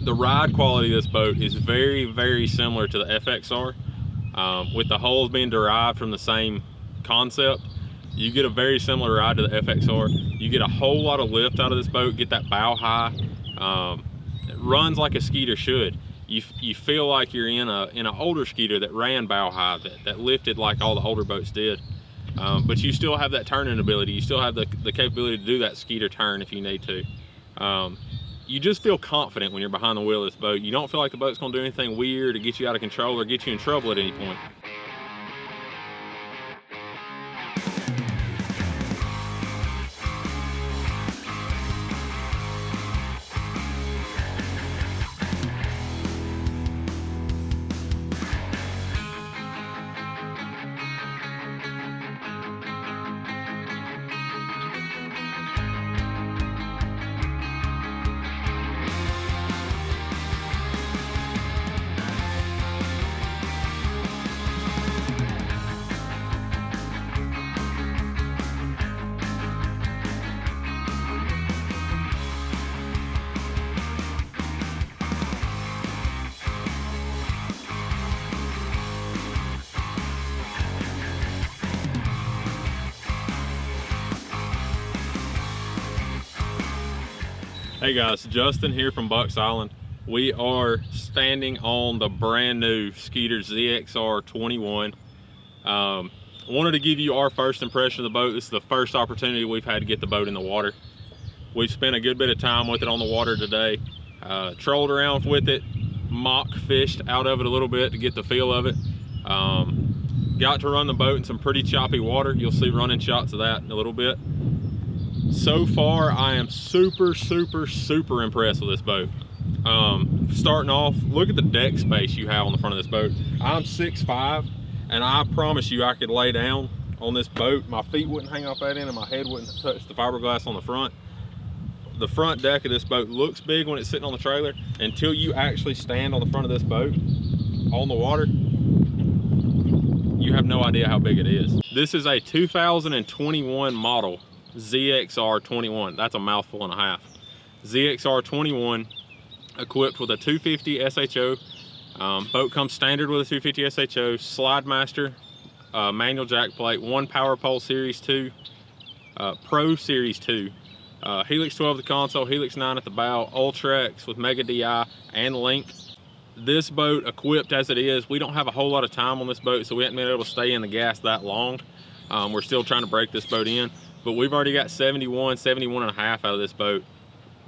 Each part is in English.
The ride quality of this boat is very, very similar to the FXR. With the hulls being derived from the same concept, you get a very similar ride to the FXR. You get a whole lot of lift out of this boat, get that bow high. It runs like a Skeeter should. You feel like you're in an older Skeeter that ran bow high, that lifted like all the older boats did. But you still have that turning ability. You still have the capability to do that Skeeter turn if you need to. You just feel confident when you're behind the wheel of this boat. You don't feel like the boat's gonna do anything weird or get you out of control or get you in trouble at any point. Hey guys, Justin here from Bucks Island. We are standing on the brand new Skeeter ZXR21. Wanted to give you our first impression of the boat. This is the first opportunity we've had to get the boat in the water. We've spent a good bit of time with it on the water today. Trolled around with it, mock fished out of it a little bit to get the feel of it. Got to run the boat in some pretty choppy water. You'll see running shots of that in a little bit. So far, I am super impressed with this boat. Starting off, look at the deck space you have on the front of this boat. I'm 6'5", and I promise you I could lay down on this boat. My feet wouldn't hang off that end and my head wouldn't touch the fiberglass on the front. The front deck of this boat looks big when it's sitting on the trailer. Until you actually stand on the front of this boat on the water, you have no idea how big it is. This is a 2021 model ZXR21. That's a mouthful and a half. ZXR21 equipped with a 250 SHO. Boat comes standard with a 250 SHO, slide master, manual jack plate, 1 power pole series 2, Pro series 2, Helix 12 at the console, Helix 9 at the bow, Ultrex with Mega DI and Link. This boat, equipped as it is, we don't have a whole lot of time on this boat, so we haven't been able to stay in the gas that long. We're still trying to break this boat in, but we've already got 71 and a half out of this boat,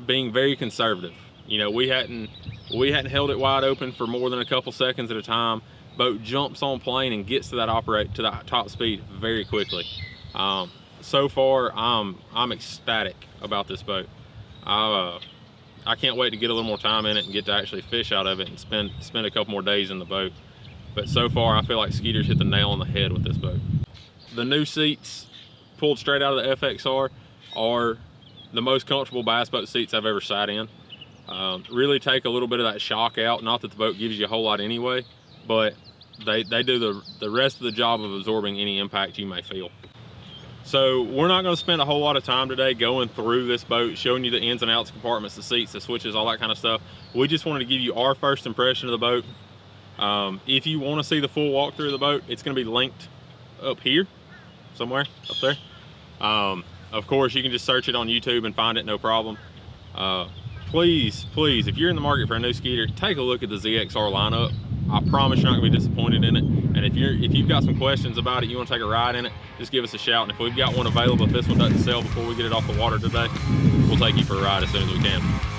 being very conservative. You know, we hadn't held it wide open for more than a couple seconds at a time. Boat jumps on plane and gets to that top speed very quickly. So far, I'm ecstatic about this boat. I can't wait to get a little more time in it and get to actually fish out of it and spend a couple more days in the boat. But so far, I feel like Skeeter's hit the nail on the head with this boat. The new seats, pulled straight out of the FXR, are the most comfortable bass boat seats I've ever sat in. Really take a little bit of that shock out. Not that the boat gives you a whole lot anyway, but they do the rest of the job of absorbing any impact you may feel. So we're not going to spend a whole lot of time today going through this boat, showing you the ins and outs, compartments, the seats, the switches, all that kind of stuff. We just wanted to give you our first impression of the boat. If you want to see the full walkthrough of the boat, it's going to be linked up here, somewhere up there. Of course, you can just search it on YouTube and find it, no problem. Please, if you're in the market for a new Skeeter, take a look at the ZXR lineup. I promise you're not gonna be disappointed in it. And if you've got some questions about it, you want to take a ride in it, just give us a shout. And if we've got one available, if this one doesn't sell before we get it off the water today, we'll take you for a ride as soon as we can.